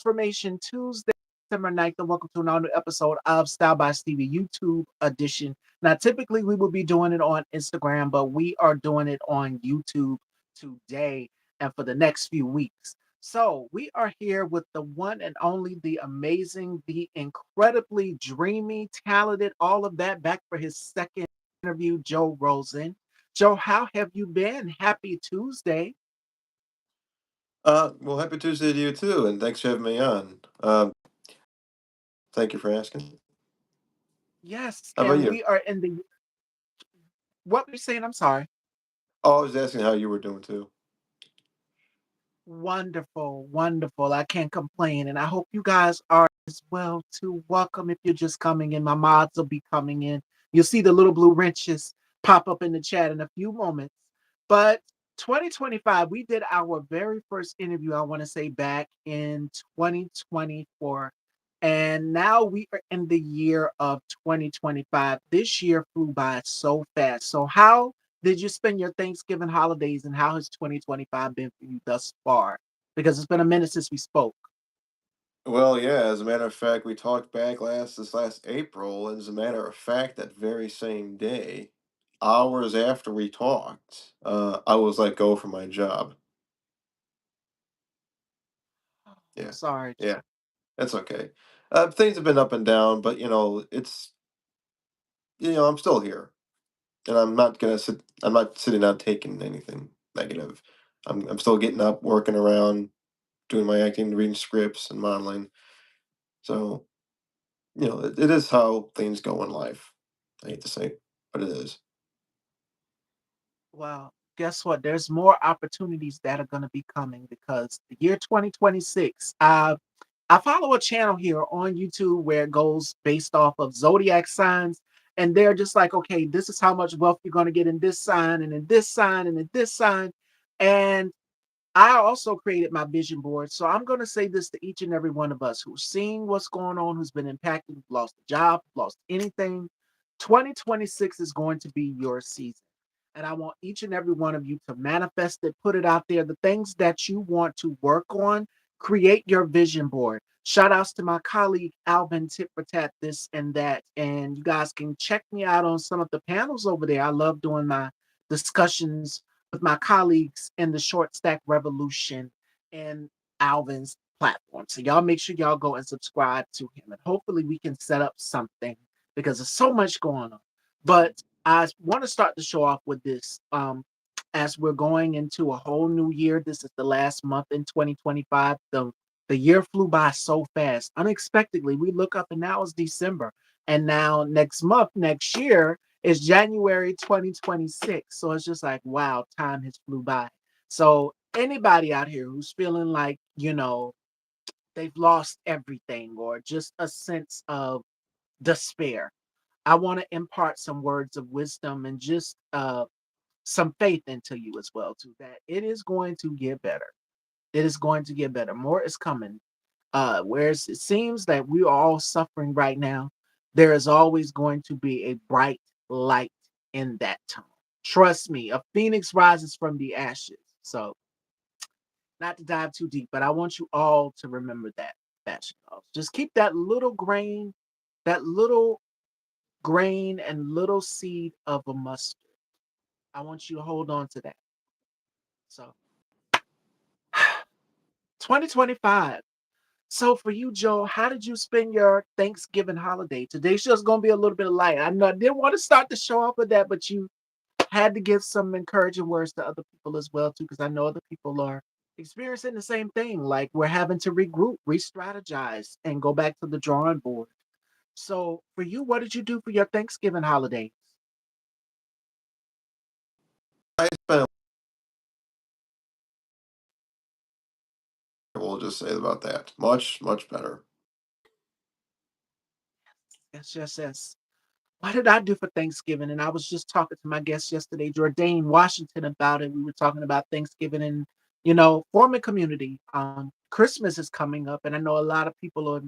Transformation Tuesday, September 9th, and welcome to another episode of Style by Stevie YouTube edition. Now, typically we would be doing it on Instagram, but we are doing it on YouTube today and for the next few weeks. So, we are here with the one and only, the amazing, the incredibly dreamy, talented, all of that, back for his second interview, Joe Rosen. Joe, how have you been? Happy Tuesday. Well, happy Tuesday to you too, and thanks for having me on. Thank you for asking. Yes, How about and you? we are in the what were you saying? I'm sorry. Oh, I was asking how you were doing too. Wonderful, wonderful. I can't complain. And I hope you guys are as well too. Welcome if you're just coming in. My mods will be coming in. You'll see the little blue wrenches pop up in the chat in a few moments. But 2025, we did our very first interview, I want to say back in 2024. And now we are in the year of 2025. This year flew by so fast. So, how did you spend your Thanksgiving holidays and how has 2025 been for you thus far? Because it's been a minute since we spoke. Well, yeah. As a matter of fact, we talked back this last April. And as a matter of fact, that very same day, hours after we talked, I was let go from my job. I'm Yeah, sorry. yeah, that's okay. Things have been up and down, but I'm still here, and I'm not gonna sit. I'm not sitting out taking anything negative. I'm still getting up, working around, doing my acting, reading scripts, and modeling. So, it is how things go in life. I hate to say, but it is. Well, guess what? There's more opportunities that are going to be coming because the year 2026, I follow a channel here on YouTube where it goes based off of zodiac signs. And they're just like, okay, this is how much wealth you're going to get in this sign and in this sign and in this sign. And I also created my vision board. So I'm going to say this to each and every one of us who's seeing what's going on, who's been impacted, who's lost a job, lost anything. 2026 is going to be your season. And I want each and every one of you to manifest it, put it out there. The things that you want to work on, create your vision board. Shout outs to my colleague Alvin Tit for Tat, this and that. And you guys can check me out on some of the panels over there. I love doing my discussions with my colleagues in the Short Stack Revolution and Alvin's platform. So y'all make sure y'all go and subscribe to him. And hopefully we can set up something because there's so much going on. But I want to start the show off with this. As we're going into a whole new year, this is the last month in 2025. The year flew by so fast. Unexpectedly, we look up and now it's December. And now next month, next year, is January 2026. So it's just like, wow, time has flew by. So anybody out here who's feeling like, they've lost everything or just a sense of despair, I want to impart some words of wisdom and just some faith into you as well, too, that it is going to get better. It is going to get better. More is coming. Whereas it seems that we are all suffering right now, there is always going to be a bright light in that tunnel. Trust me, a phoenix rises from the ashes. So, not to dive too deep, but I want you all to remember that. Fashion dolls. Just keep that little grain and little seed of a mustard. I want you to hold on to that. So, 2025. So for you, Joe, how did you spend your Thanksgiving holiday? Today's just gonna be a little bit of light. I know I didn't want to start the show off with that, but you had to give some encouraging words to other people as well, too, because I know other people are experiencing the same thing. Like we're having to regroup, re-strategize, and go back to the drawing board. So for you, what did you do for your Thanksgiving holiday? I spent. We'll just say about that. Much, much better. Yes, yes, yes. What did I do for Thanksgiving? And I was just talking to my guest yesterday, Jordan Washington, about it. We were talking about Thanksgiving and, forming community. Christmas is coming up, and I know a lot of people are,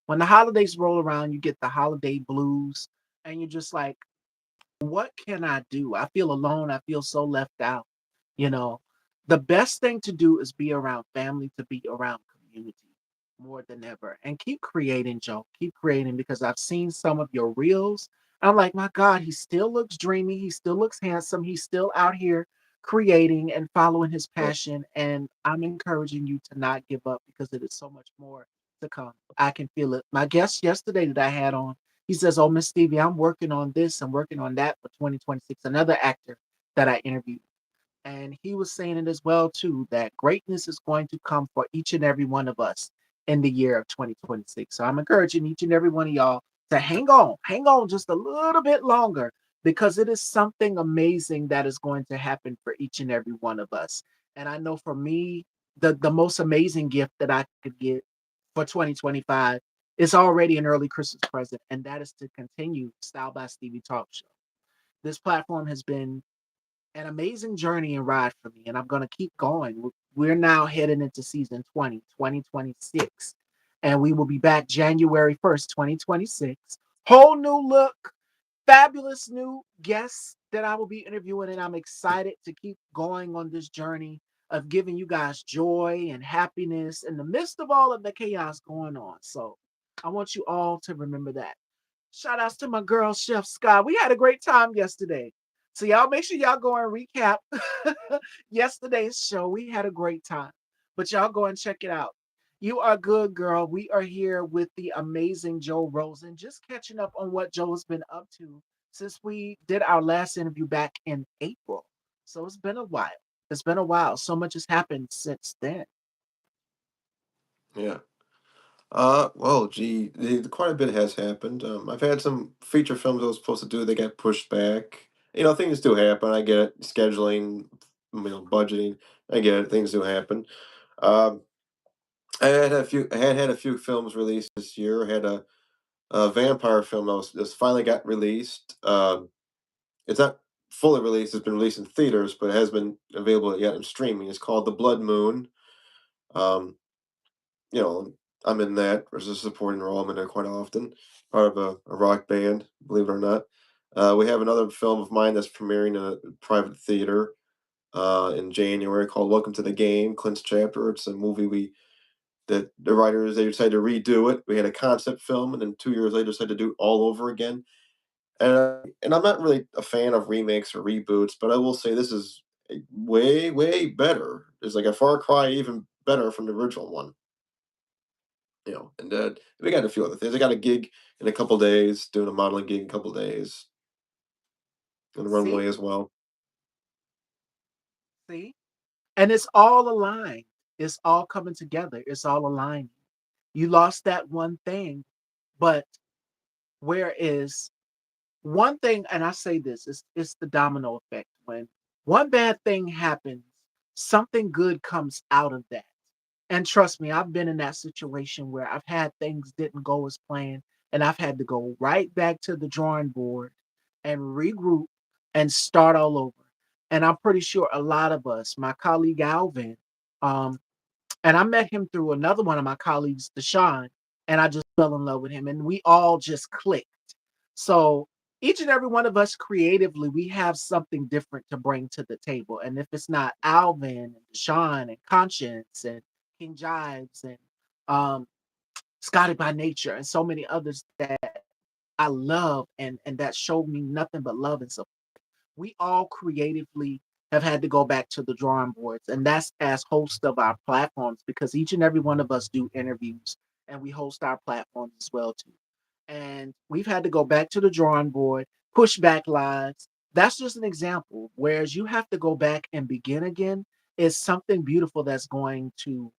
when the holidays roll around, you get the holiday blues, and you're just like, what can I do? I feel alone. I feel so left out. You know, the best thing to do is be around family, to be around community. more than ever. And keep creating, Joe. Keep creating because I've seen some of your reels. I'm like, my God, he still looks dreamy. He still looks handsome. He's still out here creating and following his Yeah. passion. And I'm encouraging you to not give up because it is so much more to come. I can feel it. My guest yesterday that I had on, he says, "Oh, Miss Stevie, I'm working on this. I'm working on that for 2026." Another actor that I interviewed. And he was saying it as well too that greatness is going to come for each and every one of us in the year of 2026. So I'm encouraging each and every one of y'all to hang on just a little bit longer because it is something amazing that is going to happen for each and every one of us. And I know for me, the most amazing gift that I could get for 2025 is already an early Christmas present, and that is to continue Style by Stevie Talk Show. This platform has been an amazing journey and ride for me, and I'm going to keep going. We're now heading into season 20, 2026, and we will be back January 1st, 2026. Whole new look, fabulous new guests that I will be interviewing, and I'm excited to keep going on this journey of giving you guys joy and happiness in the midst of all of the chaos going on. So I want you all to remember that. Shout outs to my girl, Chef Scott. We had a great time yesterday. So y'all make sure y'all go and recap yesterday's show. We had a great time. But y'all go and check it out. You are good, girl. We are here with the amazing Joe Rosen, just catching up on what Joe has been up to since we did our last interview back in April. So it's been a while. It's been a while. So much has happened since then. Yeah. Well, gee, quite a bit has happened. I've had some feature films I was supposed to do. They got pushed back. You know, things do happen. I get it. Scheduling, budgeting. I get it. Things do happen. Um, I had a few films released this year. I had a vampire film that was finally got released. It's not fully released. It's been released in theaters, but it has been available yet in streaming. It's called The Blood Moon. Um, you know, I'm in that as a supporting role. I'm in there quite often. Part of a rock band, believe it or not. We have another film of mine that's premiering in a private theater in January called Welcome to the Game, Clint's Chapter. It's a movie we that the writers they decided to redo it. We had a concept film, and then 2 years later decided to do it all over again. And I'm not really a fan of remakes or reboots, but I will say this is way better. It's like a far cry even better from the original one. And we got a few other things. I got a gig in a couple days, doing a modeling gig in a couple days on the See? runway as well. See? And it's all aligned. It's all coming together. It's all aligning. You lost that one thing, but where is one thing, and I say this, it's the domino effect. When one bad thing happens, something good comes out of that. And trust me, I've been in that situation where I've had things didn't go as planned, and I've had to go right back to the drawing board and regroup and start all over. And I'm pretty sure a lot of us, my colleague Alvin, um, and I met him through another one of my colleagues, Deshaun, and I just fell in love with him, and we all just clicked. So each and every one of us creatively, we have something different to bring to the table. And if it's not Alvin and Deshaun and Conscience and King Jives and um, Scotty by Nature and so many others that I love and that showed me nothing but love and support, we all creatively have had to go back to the drawing boards. And that's as hosts of our platforms because each and every one of us do interviews and we host our platforms as well too. And we've had to go back to the drawing board, push back lives. That's just an example. Whereas you have to go back and begin again is something beautiful that's going to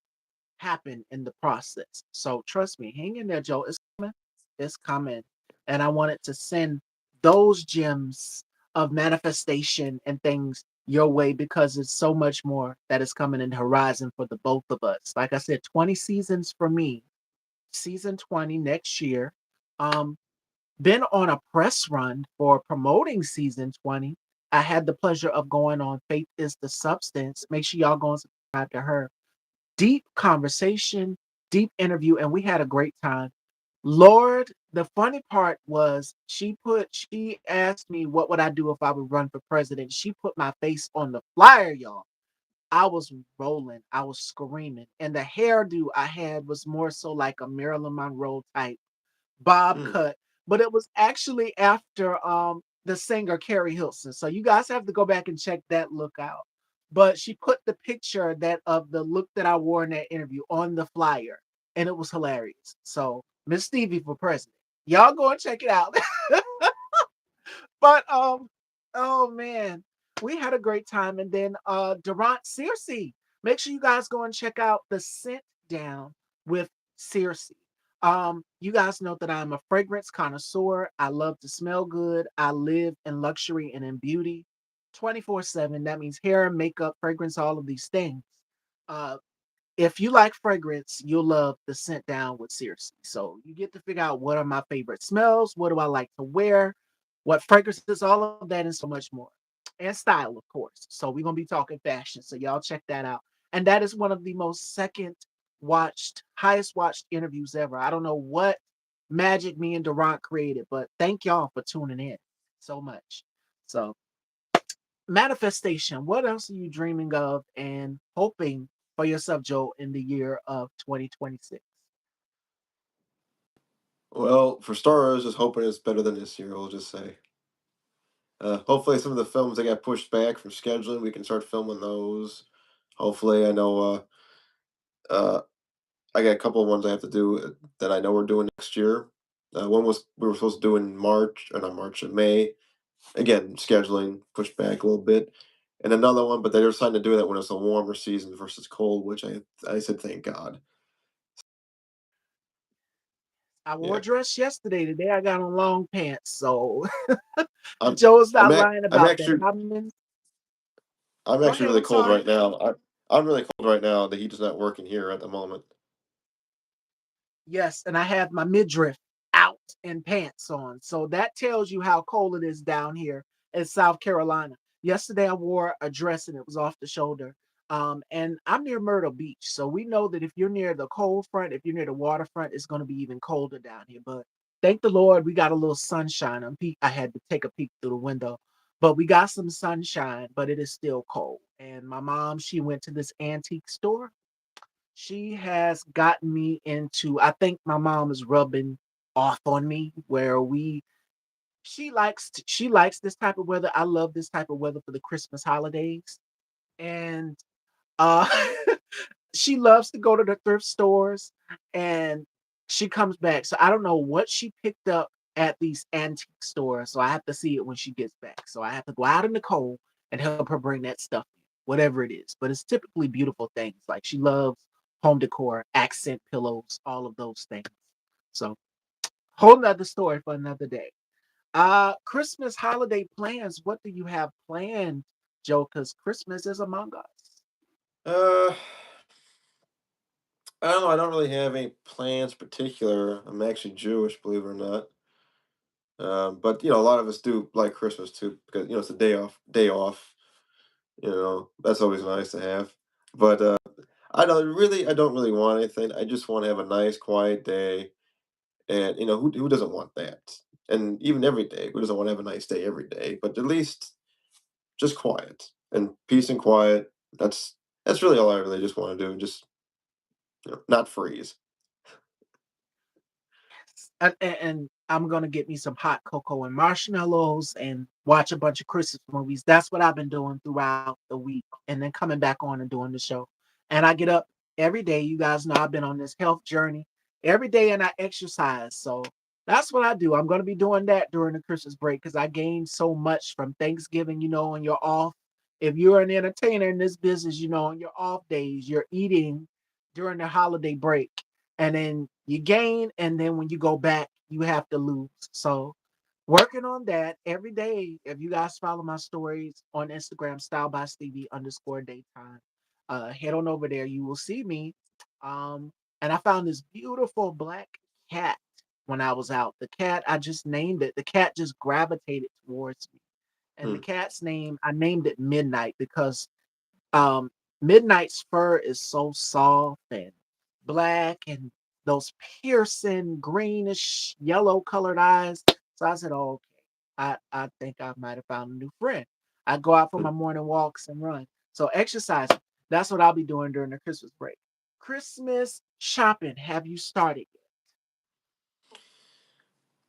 happen in the process. So trust me, hang in there, Joe. It's coming. It's coming. And I wanted to send those gems of manifestation and things your way because it's so much more that is coming in the horizon for the both of us. Like I said, 20 seasons for me, season 20 next year. Um, been on a press run for promoting season 20. I had the pleasure of going on Faith is the Substance. Make sure y'all go and subscribe to her deep conversation, deep interview, and we had a great time. Lord, the funny part was she asked me what would I do if I would run for president. She put my face on the flyer, y'all. I was rolling, I was screaming, and the hairdo I had was more so like a Marilyn Monroe type bob Hmm. cut, but it was actually after the singer Carrie Hilson. So you guys have to go back and check that look out. But she put the picture that of the look that I wore in that interview on the flyer, and it was hilarious. So Miss Stevie for president. Y'all go and check it out. But oh man, we had a great time. And then Durant Searcy. Make sure you guys go and check out the Scent Down with Searcy. You guys know that I'm a fragrance connoisseur. I love to smell good. I live in luxury and in beauty 24/7. That means hair, makeup, fragrance, all of these things. Uh, if you like fragrance, you'll love the Scent Down with Circe. So you get to figure out what are my favorite smells, what do I like to wear, what fragrances, all of that, and so much more. And style, of course. So we're gonna be talking fashion. So y'all check that out. And that is one of the most second watched, highest watched interviews ever. I don't know what magic me and Durant created, but thank y'all for tuning in so much. So manifestation. What else are you dreaming of and hoping for yourself, Joe, in the year of 2026? Well, for starters, just hoping it's better than this year. I'll just say. Hopefully, some of the films that got pushed back from scheduling, we can start filming those. Hopefully, I know. Uh, I got a couple of ones I have to do that I know we're doing next year. One was we were supposed to do in March, or not March, in May. Again, scheduling pushed back a little bit, and another one, but they were deciding to do that when it's a warmer season versus cold, which I said thank God. I wore Yeah, a dress yesterday. Today I got on long pants. So I'm Joe's I'm not lying I'm about that. actually I'm Go actually ahead. really I'm cold sorry. right now. I'm really cold right now. The heat is not working here at the moment. Yes, and I have my midriff out and pants on. So that tells you how cold it is down here in South Carolina. Yesterday I wore a dress and it was off the shoulder. And I'm near Myrtle Beach. So we know that if you're near the cold front, if you're near the waterfront, it's going to be even colder down here. But thank the Lord we got a little sunshine. I had to take a peek through the window. But we got some sunshine, but it is still cold. And my mom, she went to this antique store. She has gotten me into, I think my mom is rubbing off on me where she likes this type of weather. I love this type of weather for the Christmas holidays. And uh she loves to go to the thrift stores and she comes back. So I don't know what she picked up at these antique stores. So I have to see it when she gets back. So I have to go out in the cold and help her bring that stuff in, whatever it is. But it's typically beautiful things. Like she loves home decor, accent pillows, all of those things. So whole nother story for another day. Christmas holiday plans. What do you have planned, Joe? Because Christmas is among us. Uh, I don't know. I don't really have any plans particular. I'm actually Jewish, believe it or not. But a lot of us do like Christmas too because it's a day off. Day off. That's always nice to have. But I don't really want anything. I just want to have a nice, quiet day. And who doesn't want that? And even every day, who doesn't want to have a nice day every day? But at least just quiet and peace and quiet. That's really all I really just want to do. Just not freeze. And I'm gonna get me some hot cocoa and marshmallows and watch a bunch of Christmas movies. That's what I've been doing throughout the week, and then coming back on and doing the show. And I get up every day. You guys know I've been on this health journey every day, and I exercise. So that's what I do. I'm gonna be doing that during the Christmas break because I gained so much from Thanksgiving. And you're off. If you're an entertainer in this business, on your off days, you're eating during the holiday break and then you gain, and then when you go back, you have to lose. So working on that every day. If you guys follow my stories on Instagram, style by Stevie underscore daytime, head on over there. You will see me. And I found this beautiful black cat when I was out. The cat, I just named it. The cat just gravitated towards me. And the Hmm. cat's name, I named it Midnight because um, Midnight's fur is so soft and black and those piercing greenish yellow colored eyes. So I said, oh, okay, I think I might have found a new friend. I go out for Hmm. my morning walks and run. So exercise. That's what I'll be doing during the Christmas break. Christmas shopping. Have you started yet?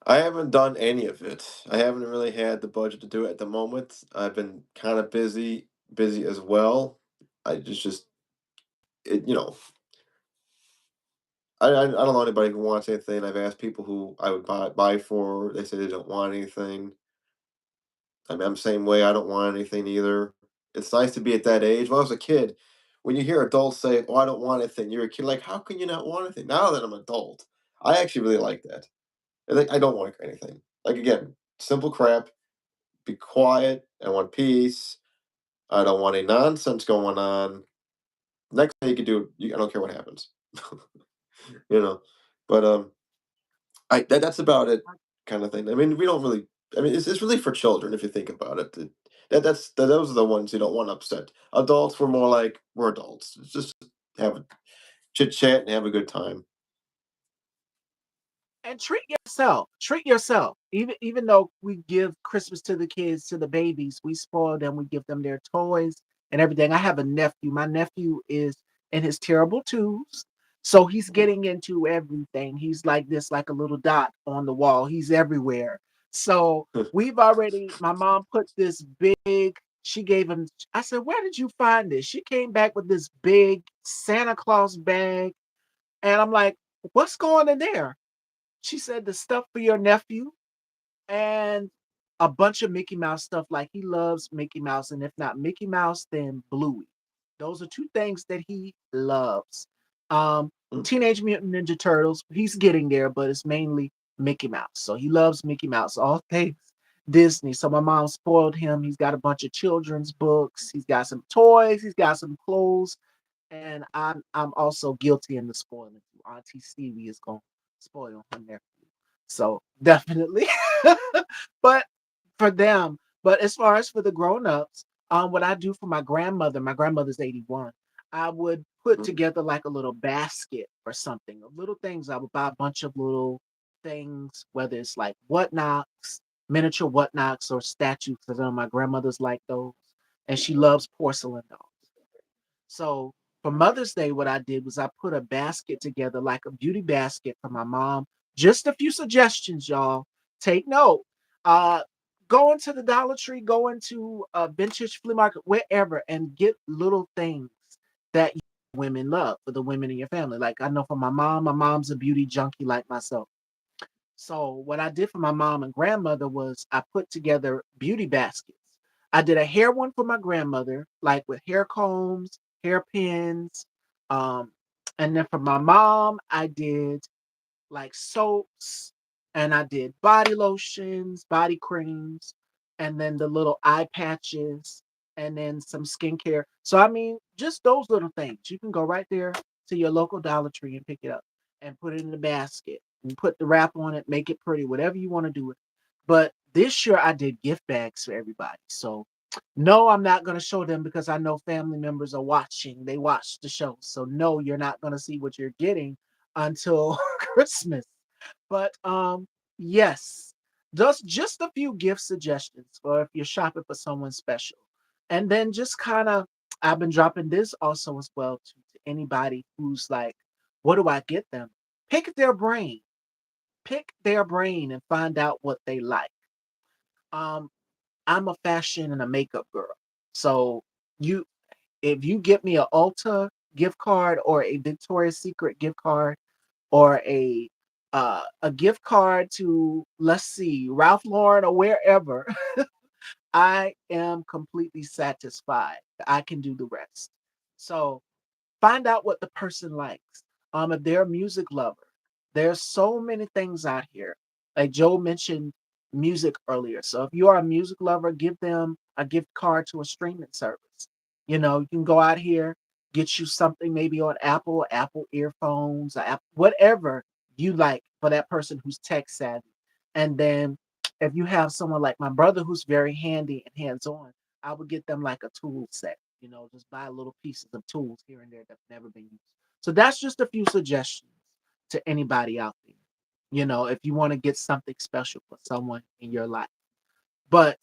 I haven't done any of it. I haven't really had the budget to do it at the moment. I've been kind of busy as well. I just it, you know, I don't know anybody who wants anything. I've asked people who I would buy for. They say they don't want anything. I mean, I'm the same way. I don't want anything either. It's nice to be at that age. When I was a kid, when you hear adults say, "Oh, I don't want anything," you're a kid. Like, how can you not want anything? Now that I'm an adult, I actually really like that. I don't want anything. Like again, simple crap. Be quiet. I want peace. I don't want any nonsense going on. Next thing you can do, I don't care what happens. you know, but that's about it, kind of thing. I mean, we don't really. I mean, it's really for children if you think about it. Those are the ones you don't want upset. Adults, we're more like we're adults. It's just have a chit chat and have a good time. And treat yourself. Treat yourself. Even though we give Christmas to the kids, to the babies, we spoil them. We give them their toys and everything. I have a nephew. My nephew is in his terrible twos, so he's getting into everything. He's like this, like a little dot on the wall. He's everywhere. So we've already. My mom put this big. She gave him. I said, "Where did you find this?" She came back with this big Santa Claus bag, and I'm like, "What's going in there?" She said the stuff for your nephew and a bunch of Mickey Mouse stuff. Like he loves Mickey Mouse, and if not Mickey Mouse, then Bluey. Those are two things that he loves. Um, Mm. Teenage Mutant Ninja Turtles. He's getting there, but it's mainly Mickey Mouse. So he loves Mickey Mouse. All things Disney. So my mom spoiled him. He's got a bunch of children's books. He's got some toys. He's got some clothes. And I'm also guilty in the spoiling. Auntie Stevie is gonna spoil him there. So definitely. but for them, but as far as for the grown-ups, what I do for my grandmother's 81, I would put Mm. together like a little basket or something of little things. I would buy a bunch of little things, whether it's like whatnots, miniature whatnots or statues, because my grandmother's like those, and she loves porcelain dolls. So for Mother's Day, what I did was I put a basket together, like a beauty basket for my mom. Just a few suggestions, y'all. Take note. Uh, go into the Dollar Tree, go into a vintage flea market, wherever, and get little things that women love for the women in your family. Like I know for my mom's a beauty junkie like myself. So what I did for my mom and grandmother was I put together beauty baskets. I did a hair one for my grandmother, like with hair combs, hairpins. Um, and then for my mom, I did like soaps and I did body lotions, body creams, and then the little eye patches and then some skincare. So I mean, just those little things. You can go right there to your local Dollar Tree and pick it up and put it in the basket and put the wrap on it, make it pretty, whatever you want to do it. But this year I did gift bags for everybody. So no, I'm not going to show them because I know family members are watching. They watch the show. So no, you're not going to see what you're getting until Christmas. But yes, just a few gift suggestions for if you're shopping for someone special. And then just kind of I've been dropping this also as well to anybody who's like, what do I get them? Pick their brain. Pick their brain and find out what they like. Um, I'm a fashion and a makeup girl. So you if you get me a Ulta gift card or a Victoria's Secret gift card or a gift card to let's see Ralph Lauren or wherever, I am completely satisfied. I can do the rest. So find out what the person likes. If they're a music lover, there's so many things out here. Like Joe mentioned music earlier. So if you are a music lover, give them a gift card to a streaming service. You can go out here, get you something maybe on Apple earphones, whatever you like for that person who's tech savvy. And then if you have someone like my brother who's very handy and hands on, I would get them like a tool set. Just buy little pieces of tools here and there that've never been used. So that's just a few suggestions to anybody out there. If you want to get something special for someone in your life. But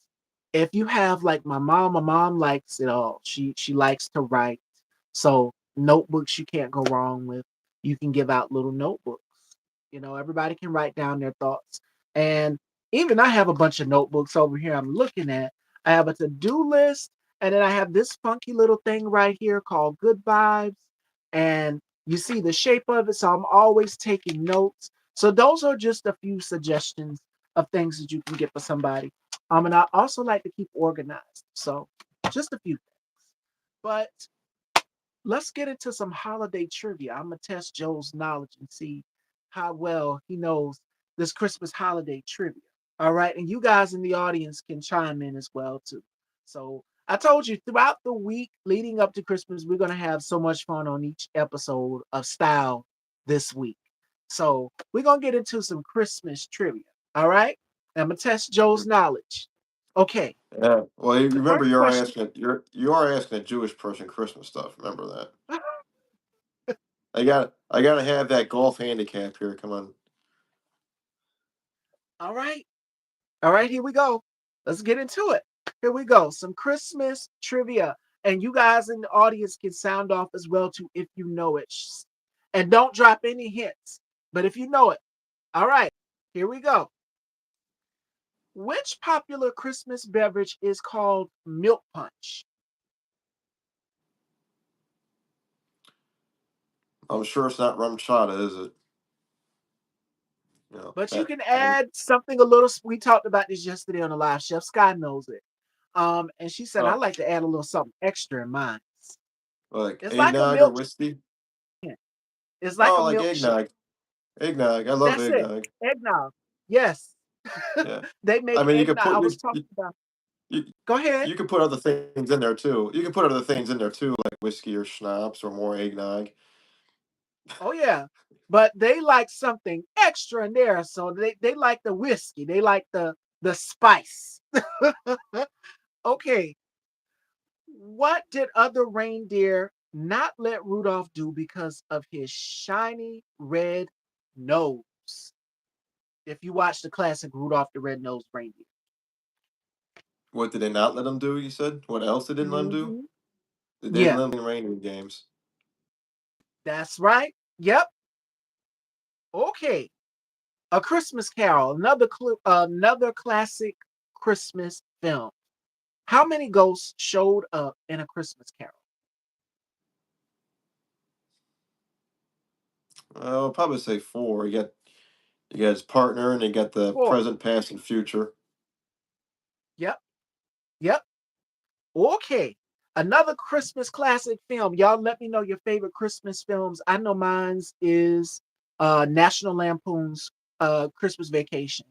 if you have like my mom likes it all. She likes to write. So notebooks you can't go wrong with. You can give out little notebooks. Everybody can write down their thoughts. And even I have a bunch of notebooks over here I'm looking at. I have a to-do list, and then I have this funky little thing right here called Good Vibes. And you see the shape of it, so I'm always taking notes. So those are just a few suggestions of things that you can get for somebody. And I also like to keep organized. So just a few things. But let's get into some holiday trivia. I'm gonna test Joe's knowledge and see how well he knows this Christmas holiday trivia. All right, and you guys in the audience can chime in as well too. So I told you throughout the week leading up to Christmas, we're gonna have so much fun on each episode of Style this week. So we're gonna get into some Christmas trivia. All right, I'm gonna test Joe's knowledge. Okay, Yeah. Well, you the remember first question. you are asking a Jewish person Christmas stuff. Remember that. I gotta have that golf handicap here. Come on. All right. All right, here we go. Let's get into it. Here we go. Some Christmas trivia. And you guys in the audience can sound off as well too if you know it. And don't drop any hints. But if you know it. All right. Here we go. Which popular Christmas beverage is called milk punch? I'm sure it's not rum chata, is it? But you That can I add something a little. We talked about this yesterday on the live. Chef Sky knows it. And she said I oh like to add a little something extra in mine. like It's like a eggnog or milk. whiskey. It's like a Oh, like milkshake. eggnog. Eggnog. I love That's it. eggnog. Eggnog. Yes. Yeah. They I make mean, eggnog. I was talking about. you Go ahead. you can put other things in there too. You can put other things in there too, like whiskey or schnapps or more eggnog. Oh yeah. But they like something extra in there. So they like the whiskey. They like the spice. Okay. What did other reindeer not let Rudolph do because of his shiny red nose? If you watch the classic Rudolph the Red-Nosed Reindeer. What did they not let him do? You said. What else they didn't let him do? Hmm. They didn't Yeah, let him in reindeer games. that's right. Yep. Okay. A Christmas Carol, another classic Christmas film. How many ghosts showed up in A Christmas Carol? I'll probably say four. You got his partner, and you got the Four. present, past, and future. Yep. Yep. Okay. Another Christmas classic film. Y'all let me know your favorite Christmas films. I know mine's is National Lampoon's Christmas Vacation.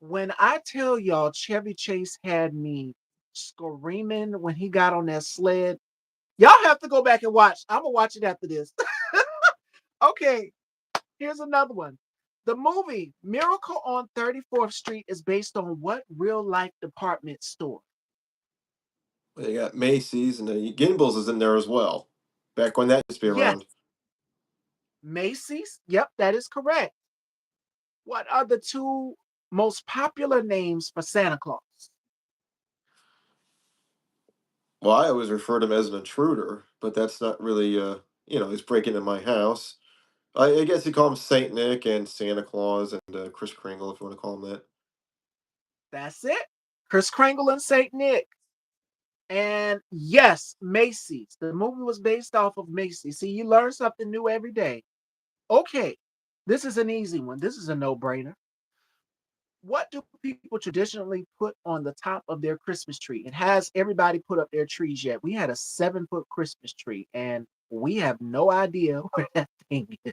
When I tell y'all Chevy Chase had me screaming when he got on that sled, y'all have to go back and watch. I'm gonna watch it after this. Okay, here's another one. The movie Miracle on 34th Street is based on what real life department store? Well, you got Macy's, and the Gimbals is in there as well. Back when that used to be Yes, around. Macy's. Yep, that is correct. What are the two most popular names for Santa Claus? Well, I always refer to him as an intruder, but that's not really, he's breaking in my house. I guess you call him Saint Nick and Santa Claus and Chris Kringle, if you want to call him that. That's it. Chris Kringle and Saint Nick. And yes, Macy's. The movie was based off of Macy's. See, you learn something new every day. Okay, this is an easy one. This is a no brainer. What do people traditionally put on the top of their Christmas tree? It has everybody put up their trees yet. We had a 7-foot Christmas tree, and we have no idea where that thing is.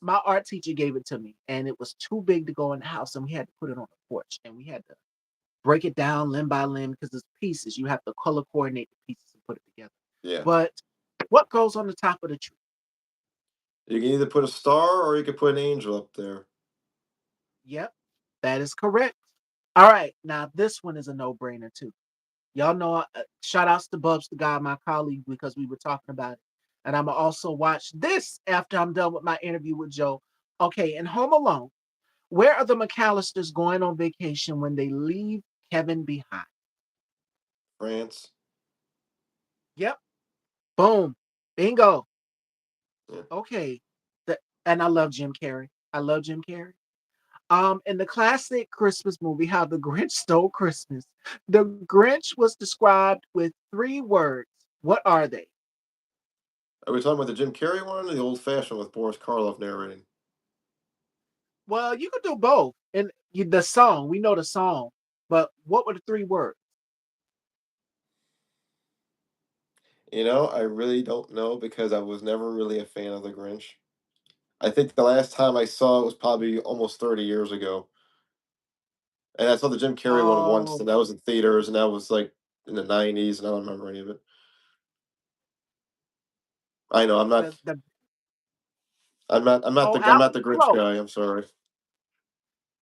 My art teacher gave it to me, and it was too big to go in the house, and we had to put it on the porch, and we had to break it down limb by limb because it's pieces. You have to color coordinate the pieces and put it together. Yeah. But what goes on the top of the tree? You can either put a star or you can put an angel up there. Yep, that is correct. All right, now this one is a no brainer too. Y'all know, shout outs to Bubs, the guy, my colleague, because we were talking about it. And I'm going to also watch this after I'm done with my interview with Joe. Okay, in Home Alone, where are the McAllisters going on vacation when they leave Kevin behind? France. Yep, Boom. Bingo. Yeah. Okay. And I love Jim Carrey. I love Jim Carrey. In the classic Christmas movie, How the Grinch Stole Christmas, the Grinch was described with three words. What are they? Are we talking about the Jim Carrey one or the old fashioned with Boris Karloff narrating? Well, you could do both. And the song, we know the song, but what were the three words? I really don't know because I was never really a fan of the Grinch. I think the last time I saw it was probably almost 30 years ago. And I saw the Jim Carrey one once, Oh, and that was in theaters, and that was like in the 90s, and I don't remember any of it. I know the I'm Alvin, not the you Grinch close. guy. I'm sorry.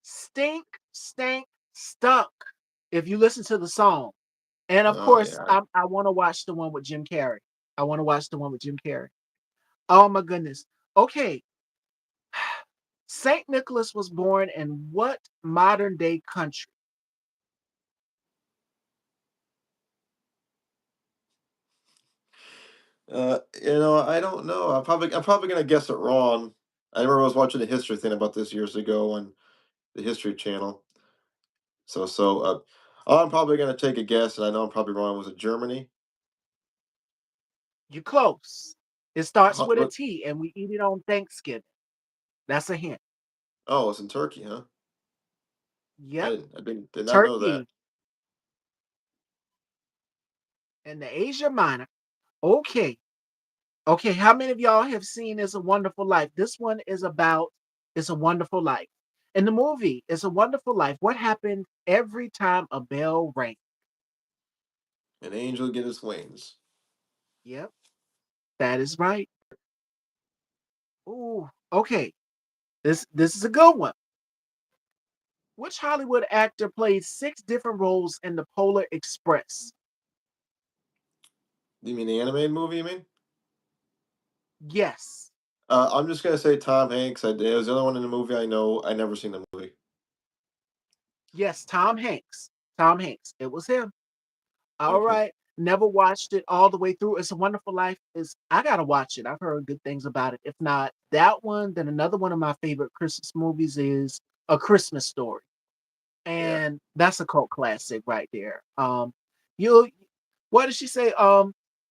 Stink, stank, stunk. If you listen to the song, and of course, Yeah. I want to watch the one with Jim Carrey. I want to watch the one with Jim Carrey. Oh my goodness. Okay, Saint Nicholas was born in what modern day country? I don't know. I'm probably gonna guess it wrong. I remember I was watching a history thing about this years ago on the History Channel. I'm probably gonna take a guess, and I know I'm probably wrong. Was it Germany? You close. It starts with a What? T, and we eat it on Thanksgiving. That's a hint. Oh, it's in Turkey, huh? Yep, Did not know that. Turkey and the Asia Minor. Okay, okay. How many of y'all have seen "It's a Wonderful Life"? This one is about "It's a Wonderful Life." In the movie "It's a Wonderful Life," what happened every time a bell rang? An angel get his wings. Yep, that is right. Ooh, okay. This is a good one. Which Hollywood actor played six different roles in the Polar Express? You mean the animated movie? You mean? Yes, I'm just gonna say Tom Hanks. It was the only one in the movie I know. I never seen the movie. yes, Tom Hanks. Tom Hanks. It was him. All Okay. right. Never watched it all the way through. It's a Wonderful Life. Is I gotta watch it. I've heard good things about it. If not that one, then another one of my favorite Christmas movies is A Christmas Story. Yeah. And that's a cult classic right there. You what did she say?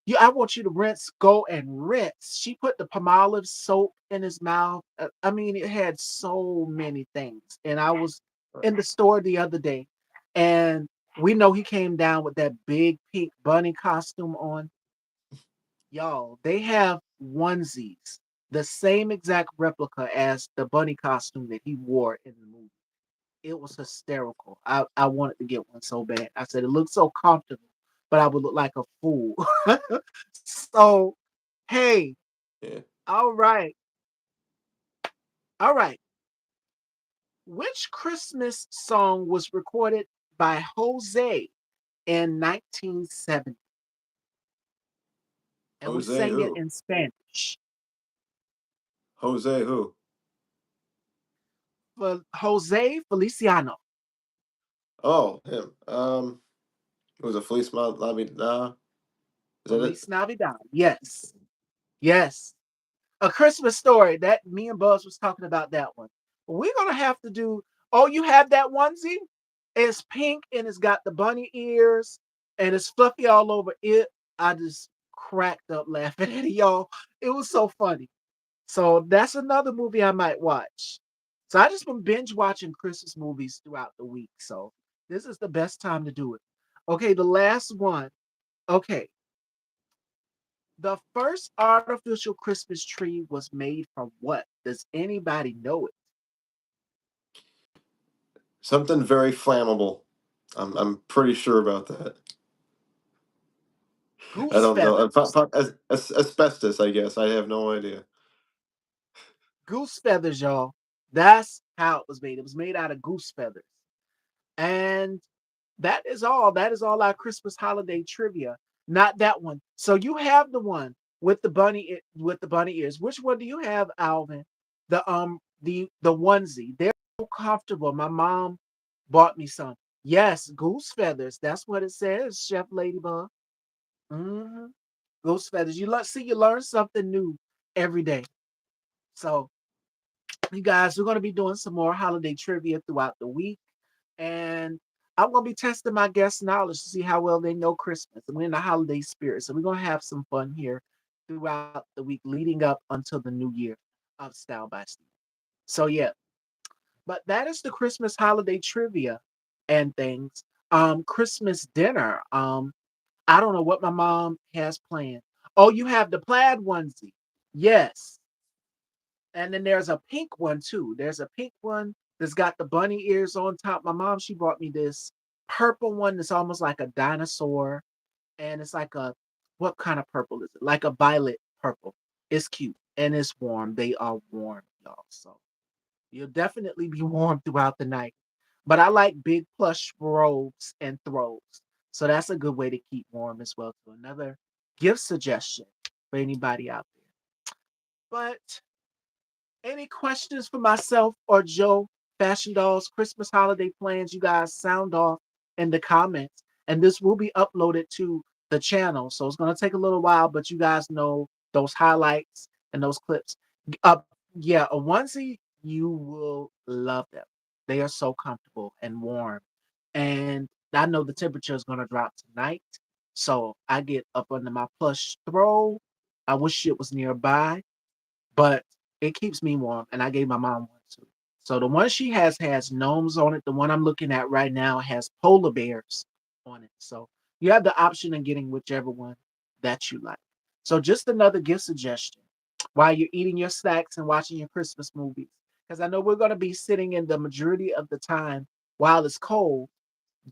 You I want you to rinse, go and rinse. She put the Palmolive soap in his mouth. I mean, it had so many things. And I was in the store the other day, and we know he came down with that big pink bunny costume on. Y'all, they have onesies, the same exact replica as the bunny costume that he wore in the movie. It was hysterical. I wanted to get one so bad. I said it looked so comfortable, but I would look like a fool. So, hey, Yeah. all right, all right. Which Christmas song was recorded by Jose in 1970? And we Jose sang it who? in Spanish. Jose who? For Jose Feliciano. Oh, him. It was a Feliz Navidad. Is that it? Feliz Navidad. Yes. Yes. A Christmas Story. That me and Buzz was talking about that one. We're gonna have to do. Oh, you have that onesie? It's pink and it's got the bunny ears and it's fluffy all over it. I just cracked up laughing at it, y'all. It was so funny. So that's another movie I might watch. So I just been binge watching Christmas movies throughout the week. So this is the best time to do it. Okay, the last one. Okay, the first artificial Christmas tree was made from what? Does anybody know it? Something very flammable. I'm pretty sure about that. I Goose don't know. feathers. Asbestos, I guess. I have no idea. Goose feathers, y'all. That's how it was made. It was made out of goose feathers. And that is all. That is all our Christmas holiday trivia. Not that one. So you have the one with the with the bunny ears. Which one do you have, Alvin? The onesie. They're so comfortable. My mom bought me some. Yes, goose feathers. That's what it says, Chef Ladybug. Hmm. Ghost feathers. You learn something new every day. So you guys, we're gonna be doing some more holiday trivia throughout the week. And I'm gonna be testing my guest knowledge to see how well they know Christmas. And we're in the holiday spirit. So we're gonna have some fun here throughout the week leading up until the new year of Style by Steve. So yeah, but that is the Christmas holiday trivia and things. Christmas dinner. I don't know what my mom has planned. Oh, you have the plaid onesie. Yes. And then there's a pink one too. There's a pink one that's got the bunny ears on top. My mom, she bought me this purple one that's almost like a dinosaur. And it's like a, what kind of purple is it? Like a violet purple. It's cute and it's warm. They are warm, y'all. So you'll definitely be warm throughout the night. But I like big plush robes and throws. So that's a good way to keep warm as well. So another gift suggestion for anybody out there. But any questions for myself or Joe, Fashion Dolls, Christmas holiday plans? You guys sound off in the comments. And this will be uploaded to the channel. So it's going to take a little while, but you guys know those highlights and those clips. Yeah, a onesie, you will love them. They are so comfortable and warm. And I know the temperature is going to drop tonight. So I get up under my plush throw. I wish it was nearby, but it keeps me warm. And I gave my mom one too. So the one she has gnomes on it. The one I'm looking at right now has polar bears on it. So you have the option of getting whichever one that you like. So just another gift suggestion while you're eating your snacks and watching your Christmas movies. Because I know we're going to be sitting in the majority of the time while it's cold.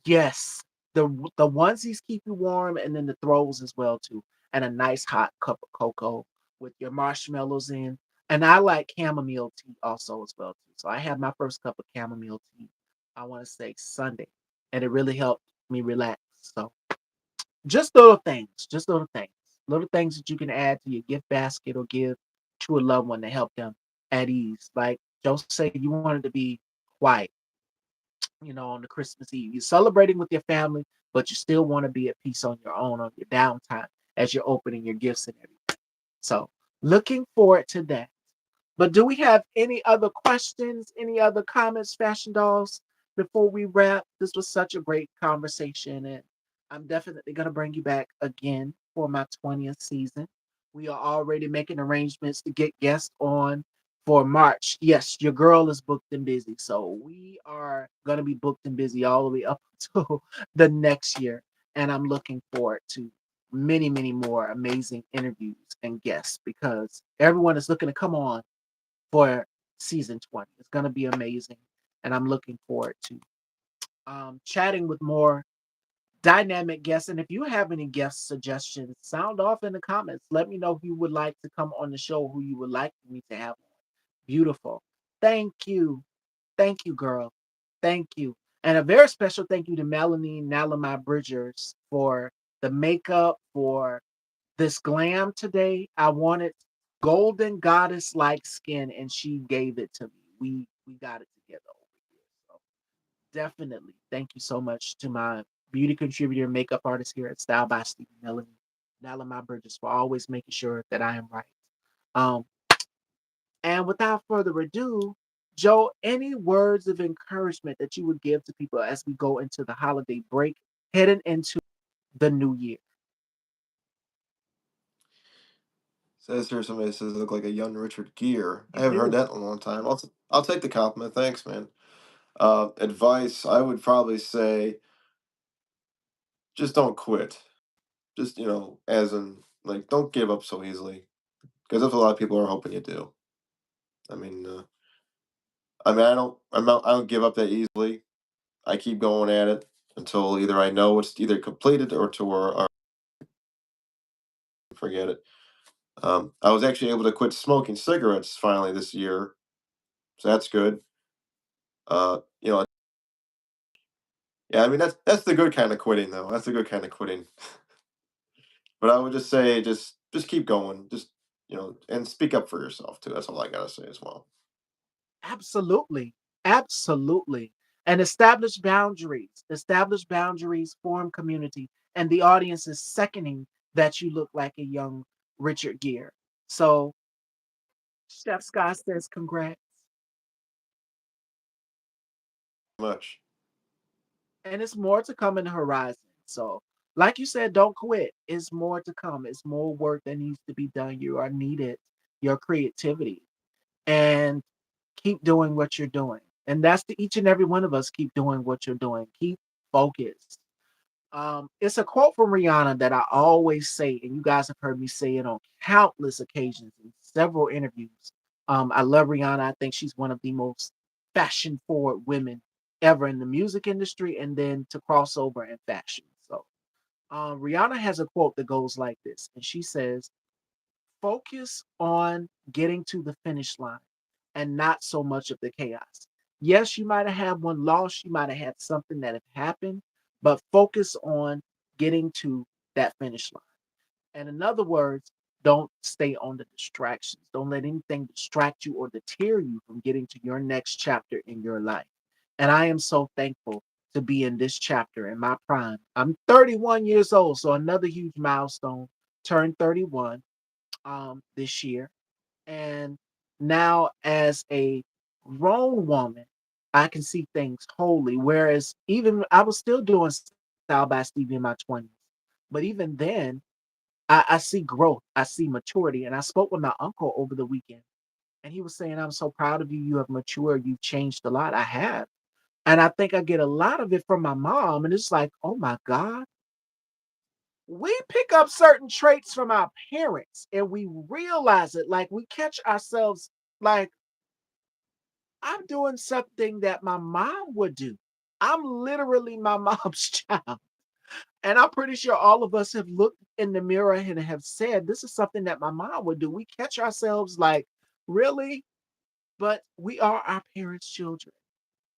Yes, the onesies keep you warm, and then the throws as well too, and a nice hot cup of cocoa with your marshmallows in. And I like chamomile tea also as well too. So I had my first cup of chamomile tea, I want to say Sunday, and it really helped me relax. So little things that you can add to your gift basket or give to a loved one to help them at ease. Like Joe said, you wanted to be quiet, on the Christmas Eve. You're celebrating with your family, but you still want to be at peace on your own on your downtime as you're opening your gifts and everything. So, looking forward to that. But do we have any other questions, any other comments, Fashion Dolls, before we wrap? This was such a great conversation, and I'm definitely going to bring you back again for my 20th season. We are already making arrangements to get guests on for March. Yes, your girl is booked and busy. So we are going to be booked and busy all the way up until the next year. And I'm looking forward to many, many more amazing interviews and guests because everyone is looking to come on for season 20. It's going to be amazing. And I'm looking forward to chatting with more dynamic guests. And if you have any guest suggestions, sound off in the comments. Let me know who you would like to come on the show, who you would like me to have on. Beautiful. Thank you. Thank you, girl. Thank you. And a very special thank you to Melanie Nalamai Bridgers for the makeup, for this glam today. I wanted golden goddess like skin, and she gave it to me. We got it together over here. So definitely thank you so much to my beauty contributor, makeup artist here at Style by Stevie Melanie, Nalamai Bridges, for always making sure that I am right. Um, and without further ado, Joe, any words of encouragement that you would give to people as we go into the holiday break, heading into the new year? Says here somebody says I look like a young Richard Gere. I You haven't heard do. that in a long time. I'll take the compliment. Thanks, man. Advice I would probably say just don't quit. Just as in like don't give up so easily because that's what a lot of people are hoping you do. I mean, I don't give up that easily. I keep going at it until either I know it's either completed or to where I forget it. I was actually able to quit smoking cigarettes finally this year, so that's good. You know, yeah, I mean that's the good kind of quitting though. That's the good kind of quitting. But I would just say just keep going, just and speak up for yourself too. That's all I gotta say as well. Absolutely. Absolutely. And establish boundaries. Establish boundaries, form community. And the audience is seconding that you look like a young Richard Gere. So Chef Scott says congrats. Much. And it's more to come in the horizon. So, like you said, don't quit. It's more to come. It's more work that needs to be done. You are needed, your creativity, and keep doing what you're doing. And that's to each and every one of us. Keep doing what you're doing. Keep focused. It's a quote from Rihanna that I always say, and you guys have heard me say it on countless occasions in several interviews. I love Rihanna. I think she's one of the most fashion forward women ever in the music industry, and then to cross over in fashion. So, Rihanna has a quote that goes like this, and she says, focus on getting to the finish line and not so much of the chaos. Yes, you might have had one loss, you might have had something that have happened, but focus on getting to that finish line. And in other words, don't stay on the distractions. Don't let anything distract you or deter you from getting to your next chapter in your life. And I am so thankful to be in this chapter in my prime. I'm 31 years old, so another huge milestone. Turned 31 this year. And now, as a grown woman, I can see things wholly. Whereas even I was still doing Style by Stevie in my 20s. But even then, I see growth, I see maturity. And I spoke with my uncle over the weekend, and he was saying, I'm so proud of you. You have matured, you've changed a lot. I have. And I think I get a lot of it from my mom. And it's like, oh my God, we pick up certain traits from our parents and we realize it. Like we catch ourselves like, I'm doing something that my mom would do. I'm literally my mom's child. And I'm pretty sure all of us have looked in the mirror and have said, this is something that my mom would do. We catch ourselves like, really? But we are our parents' children.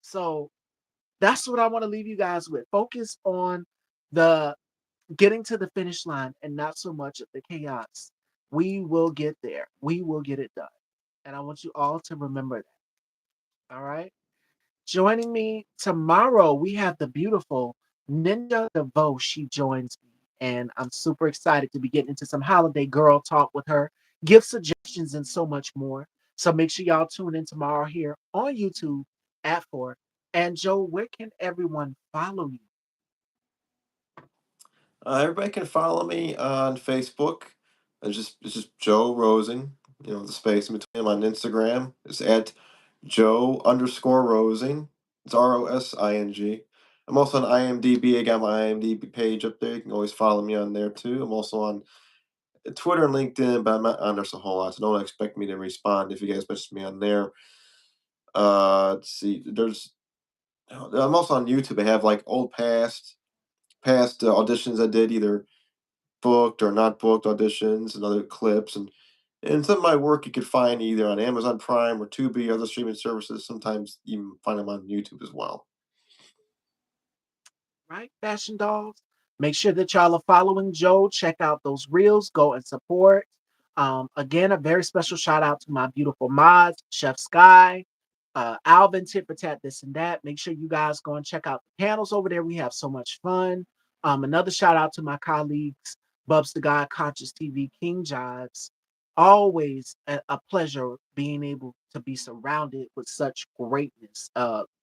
So that's what I want to leave you guys with. Focus on the getting to the finish line and not so much of the chaos. We will get there. We will get it done. And I want you all to remember that. All right. Joining me tomorrow, we have the beautiful Ninja DeVoe. She joins me, and I'm super excited to be getting into some holiday girl talk with her, gift suggestions, and so much more. So make sure y'all tune in tomorrow here on YouTube at 4. And Joe, where can everyone follow you? Everybody can follow me on Facebook. It's just Joe Rosen. The space in between. On Instagram, it's at Joe underscore Rosing. It's ROSING. I'm also on IMDb. I got my IMDb page up there. You can always follow me on there too. I'm also on Twitter and LinkedIn, but I'm not on there a whole lot, so don't expect me to respond if you guys message me on there. Let's see. I'm also on YouTube. I have like old past auditions I did, either booked or not booked auditions and other clips, and some of my work you could find either on Amazon Prime or Tubi, other streaming services. Sometimes even find them on YouTube as well. Right, fashion dolls. Make sure that y'all are following Joe. Check out those reels. Go and support. Again, a very special shout out to my beautiful mods, Chef Sky, Alvin, Tit for Tat, this and that. Make sure you guys go and check out the panels over there. We have so much fun. Another shout out to my colleagues, Bubs the Guy, Conscious TV, King Jives. Always a pleasure being able to be surrounded with such greatness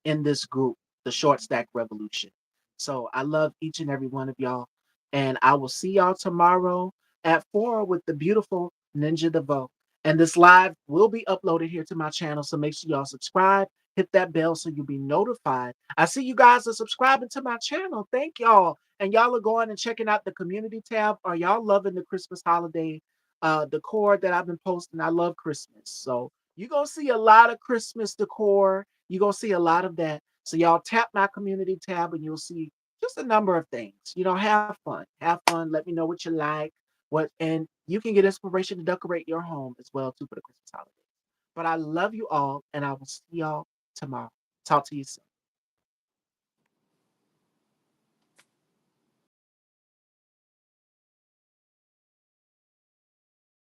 in this group, the Short Stack Revolution. So I love each and every one of y'all. And I will see y'all tomorrow at 4 with the beautiful Ninja DeVoe. And this live will be uploaded here to my channel. So make sure y'all subscribe, hit that bell so you'll be notified. I see you guys are subscribing to my channel. Thank y'all. And y'all are going and checking out the community tab. Are y'all loving the Christmas holiday decor that I've been posting? I love Christmas. So you're going to see a lot of Christmas decor. You're going to see a lot of that. So y'all tap my community tab and you'll see just a number of things. Have fun. Have fun. Let me know what you like. And you can get inspiration to decorate your home as well too for the Christmas holidays. But I love you all and I will see y'all tomorrow. Talk to you soon.